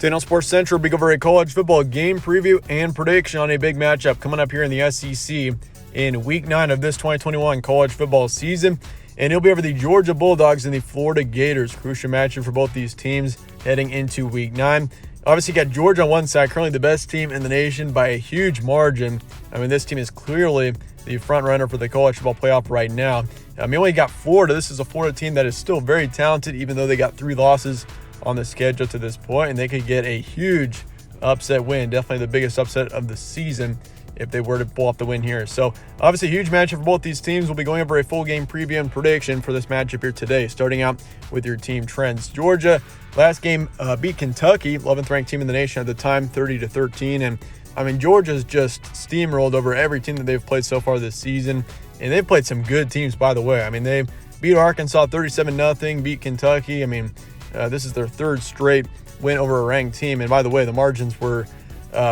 Today on Sports Central, we go over a college football game preview and prediction on a big matchup coming up here in the SEC in Week 9 of this 2021 college football season. And it'll be over the Georgia Bulldogs and the Florida Gators. Crucial matchup for both these teams heading into Week 9. Obviously, you got Georgia on one side, currently the best team in the nation by a huge margin. I mean, this team is clearly the front runner for the college football playoff right now. You only got Florida. This is a Florida team that is still very talented, even though they got 3 losses on the schedule to this point, and they could get a huge upset win, definitely the biggest upset of the season if they were to pull off the win here. So obviously a huge matchup for both these teams. We'll be going over a full game preview and prediction for this matchup here today, starting out with your team trends. Georgia last game beat Kentucky, 11th ranked team in the nation at the time, 30-13, and I mean, Georgia's just steamrolled over every team that they've played so far this season, and they've played some good teams, by the way. I mean, they beat Arkansas 37-0, beat Kentucky. I mean, this is their 3rd straight win over a ranked team. And by the way, the margins were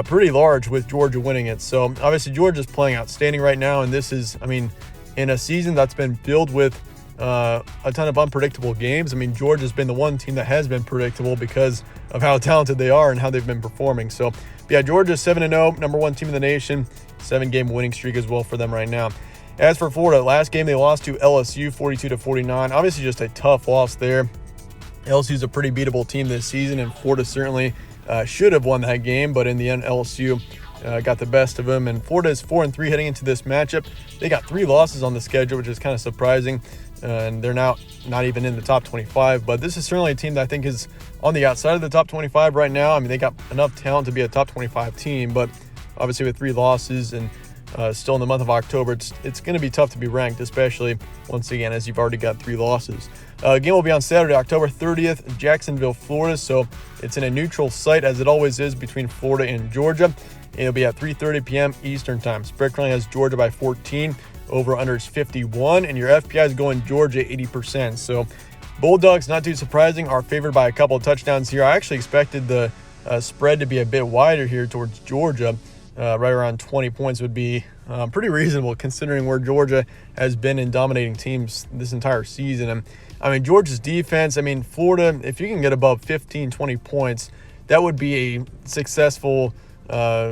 pretty large with Georgia winning it. So obviously Georgia's playing outstanding right now. And this is, I mean, in a season that's been filled with a ton of unpredictable games. I mean, Georgia's been the one team that has been predictable because of how talented they are and how they've been performing. So yeah, Georgia's 7-0, number 1 team in the nation, 7-game winning streak as well for them right now. As for Florida, last game they lost to LSU 42-49. Obviously just a tough loss there. LSU's a pretty beatable team this season, and Florida certainly should have won that game, but in the end, LSU got the best of them, and Florida is 4-3 heading into this matchup. They got 3 losses on the schedule, which is kind of surprising, and they're now not even in the top 25, but this is certainly a team that I think is on the outside of the top 25 right now. I mean, they got enough talent to be a top 25 team, but obviously with 3 losses and still in the month of October, it's going to be tough to be ranked, especially once again as you've already got 3 losses. Game will be on Saturday, October 30th, Jacksonville, Florida. So it's in a neutral site, as it always is between Florida and Georgia. It'll be at 3:30 p.m. Eastern Time. Spread currently has Georgia by 14. Over under is 51, and your FPI is going Georgia 80%. So Bulldogs, not too surprising, are favored by a couple of touchdowns here. I actually expected the spread to be a bit wider here towards Georgia. Right around 20 points would be pretty reasonable considering where Georgia has been in dominating teams this entire season. And I mean, Georgia's defense, I mean, Florida, if you can get above 15, 20 points, that would be a successful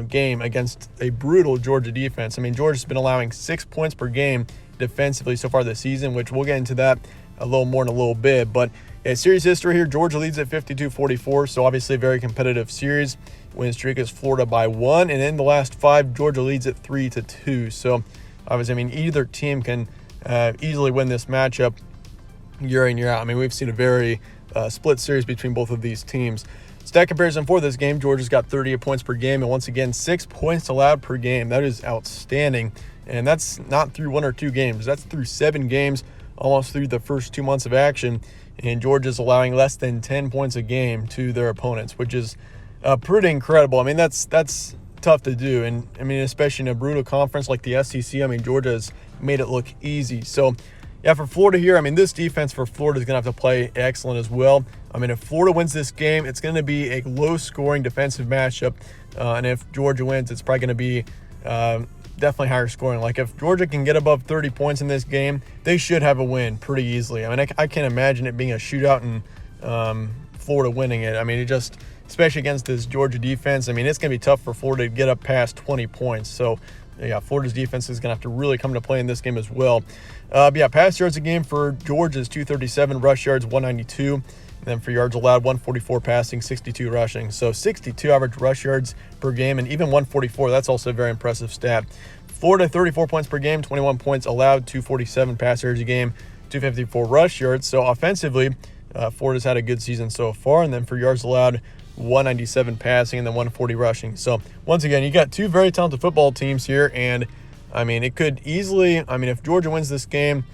game against a brutal Georgia defense. I mean, Georgia's been allowing 6 points per game defensively so far this season, which we'll get into that a little more in a little bit. But yeah, series history here, Georgia leads at 52-44, so obviously a very competitive series. Win streak is Florida by 1, and in the last 5, Georgia leads at 3-2. So obviously, I mean, either team can easily win this matchup year in, year out. I mean, we've seen a very split series between both of these teams. Stat comparison for this game, Georgia's got 38 points per game, and once again, 6 points allowed per game. That is outstanding, and that's not through 1 or 2 games. That's through 7 games, almost through the first 2 months of action, and Georgia's allowing less than 10 points a game to their opponents, which is pretty incredible. I mean, that's tough to do, and I mean, especially in a brutal conference like the SEC, I mean, Georgia has made it look easy. So yeah, for Florida here, I mean, this defense for Florida is going to have to play excellent as well. I mean, if Florida wins this game, it's going to be a low-scoring defensive matchup, and if Georgia wins, it's probably going to be definitely higher scoring. Like, if Georgia can get above 30 points in this game, they should have a win pretty easily. I mean, I can't imagine it being a shootout and Florida winning it. I mean, it just, especially against this Georgia defense, I mean, it's going to be tough for Florida to get up past 20 points. So yeah, Florida's defense is going to have to really come to play in this game as well. But yeah, pass yards a game for Georgia is 237, rush yards 192, and then for yards allowed 144 passing, 62 rushing. So 62 average rush yards per game, and even 144, that's also a very impressive stat. Florida 34 points per game, 21 points allowed, 247 pass yards a game, 254 rush yards. So offensively, Florida's had a good season so far, and then for yards allowed, 197 passing and then 140 rushing. So once again, you got 2 very talented football teams here, and I mean, it could easily, I mean, if Georgia wins this game,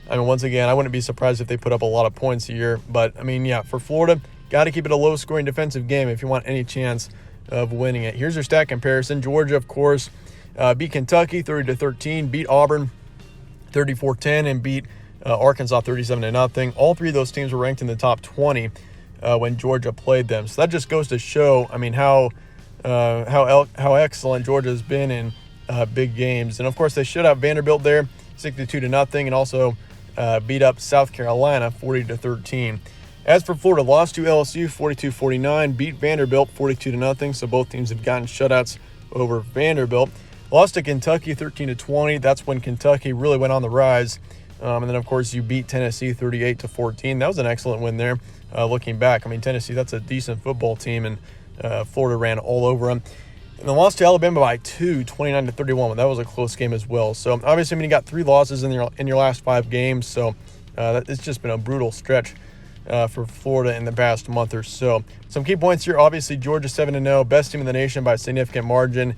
I mean, once again, I wouldn't be surprised if they put up a lot of points here. But I mean, yeah, for Florida, got to keep it a low-scoring defensive game if you want any chance of winning it. Here's your stat comparison. Georgia, of course, beat Kentucky 30-13, beat Auburn 34-10, and beat Arkansas 37-0. All 3 of those teams were ranked in the top 20 when Georgia played them. So that just goes to show, I mean, how excellent Georgia has been in big games. And of course, they shut out Vanderbilt there 62-0, and also beat up South Carolina 40-13. As for Florida, lost to LSU 42-49, beat Vanderbilt 42-0, so both teams have gotten shutouts over Vanderbilt. Lost to Kentucky 13-20. That's when Kentucky really went on the rise. And then, of course, you beat Tennessee 38-14. That was an excellent win there. Looking back, I mean, Tennessee, that's a decent football team, and Florida ran all over them. And then lost to Alabama by 2, 29-31. That was a close game as well. So, obviously, I mean, you got 3 losses in your last 5 games. So, it's just been a brutal stretch for Florida in the past month or so. Some key points here, obviously, Georgia 7-0, best team in the nation by a significant margin.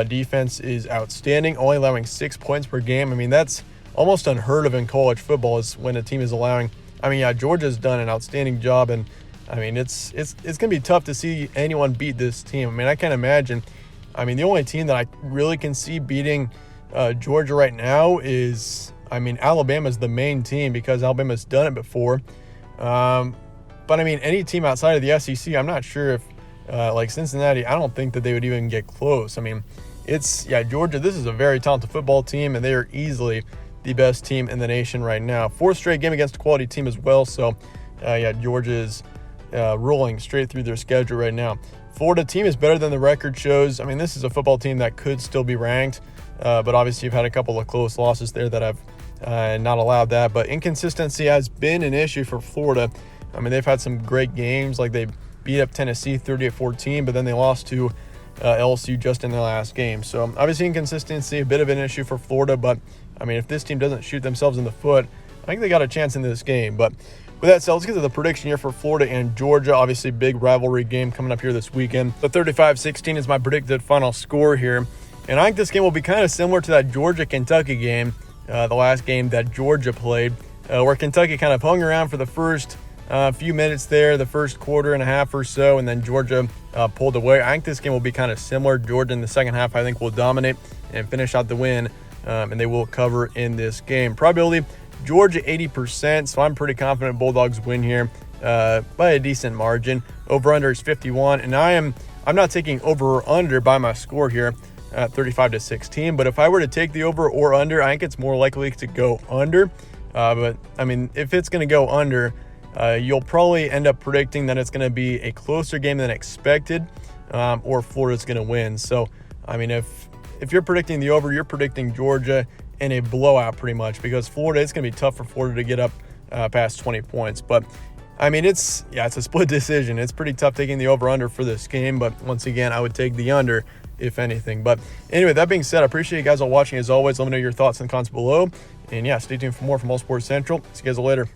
Defense is outstanding, only allowing 6 points per game. I mean, that's almost unheard of in college football, is when a team is allowing. I mean, yeah, Georgia's done an outstanding job, and I mean, it's going to be tough to see anyone beat this team. I mean, I can't imagine. I mean, the only team that I really can see beating Georgia right now is, I mean, Alabama's the main team because Alabama's done it before. But I mean, any team outside of the SEC, I'm not sure if, like Cincinnati, I don't think that they would even get close. I mean, Georgia, this is a very talented football team, and they are easily the best team in the nation right now. 4th straight game against a quality team as well. So, Georgia is rolling straight through their schedule right now. Florida team is better than the record shows. I mean, this is a football team that could still be ranked, but obviously you've had a couple of close losses there that have not allowed that. But inconsistency has been an issue for Florida. I mean, they've had some great games, like they beat up Tennessee 30-14, but then they lost to LSU just in their last game. So obviously inconsistency, a bit of an issue for Florida, but I mean, if this team doesn't shoot themselves in the foot, I think they got a chance in this game. But with that said, let's get to the prediction here for Florida and Georgia. Obviously, big rivalry game coming up here this weekend. So 35-16 is my predicted final score here. And I think this game will be kind of similar to that Georgia-Kentucky game, the last game that Georgia played, where Kentucky kind of hung around for the first few minutes there, the first quarter and a half or so, and then Georgia pulled away. I think this game will be kind of similar. Georgia in the second half, I think, will dominate and finish out the win, and they will cover in this game. Probability, Georgia 80%, so I'm pretty confident Bulldogs win here by a decent margin. Over-under is 51, and I'm not taking over or under by my score here at 35-16, but if I were to take the over or under, I think it's more likely to go under. But, I mean, if it's going to go under, you'll probably end up predicting that it's going to be a closer game than expected, or Florida's going to win. So, I mean, if you're predicting the over, you're predicting Georgia in a blowout pretty much, because Florida, it's going to be tough for Florida to get up past 20 points. But, I mean, it's a split decision. It's pretty tough taking the over-under for this game, but once again, I would take the under if anything. But anyway, that being said, I appreciate you guys all watching as always. Let me know your thoughts in the comments below. And yeah, stay tuned for more from All Sports Central. See you guys later.